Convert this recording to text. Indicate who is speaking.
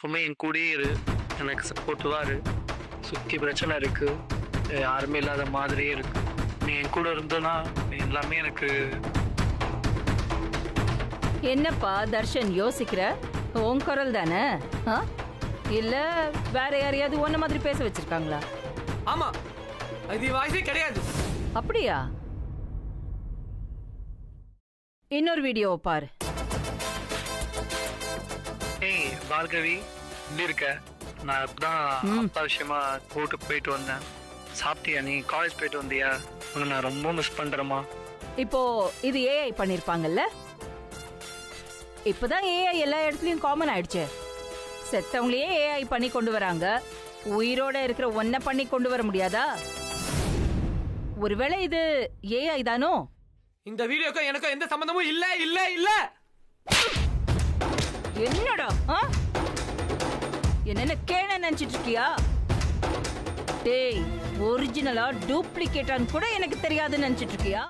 Speaker 1: எப்பவுமே என் கூடயே இரு, எனக்கு சப்போர்ட்டிவா இரு. சுத்தி பிரச்சனை இருக்கு, யாருமே இல்லாத மாதிரியே இருக்கு. நீ என் கூட இருந்தனா எல்லாமே எனக்கு.
Speaker 2: என்னப்பா தர்ஷன் யோசிக்கிற? உன் குரல் தானே? இல்ல வேற யாரையாவது ஒன்ன மாதிரி பேச வச்சிருக்காங்களா?
Speaker 3: ஆமா, அது வாய்ஸே கிடையாது.
Speaker 2: அப்படியா? இன்னொரு வீடியோவை பாரு.
Speaker 1: ஏய் பார்கவி, எப்படி இருக்க? நான் இப்பதான் அப்பா விஷயமா கோர்ட்டுக்கு போயிட்டு வந்தேன். சாப்பிட்டியா? நீ காலேஜ் போயிட்டு வந்தியா? உன்னை நான் ரொம்ப மிஸ் பண்றேம்மா.
Speaker 2: இப்போ இது ஏஐ பண்ணிருப்பாங்கல்ல? இப்பதான் ஏஐ எல்லா இடத்துலயும் காமன் ஆயிடுச்சு. செத்தவங்களையே ஏஐ பண்ணி கொண்டு வராங்க, உயிரோட இருக்கிற ஒன்ன பண்ணி கொண்டு வர முடியாதா? ஒருவேளை இது ஏஐ தானோ?
Speaker 3: இந்த வீடியோக்கு எனக்கு எந்த சம்பந்தமும் இல்ல இல்ல இல்ல.
Speaker 2: என்னடா என்ன கேன நினைச்சிட்டு இருக்கியா? டேய், ஒரிஜினலா டூப்ளிகேட்டான்னு கூட எனக்கு தெரியாதுன்னு நினைச்சிட்டு இருக்கியா?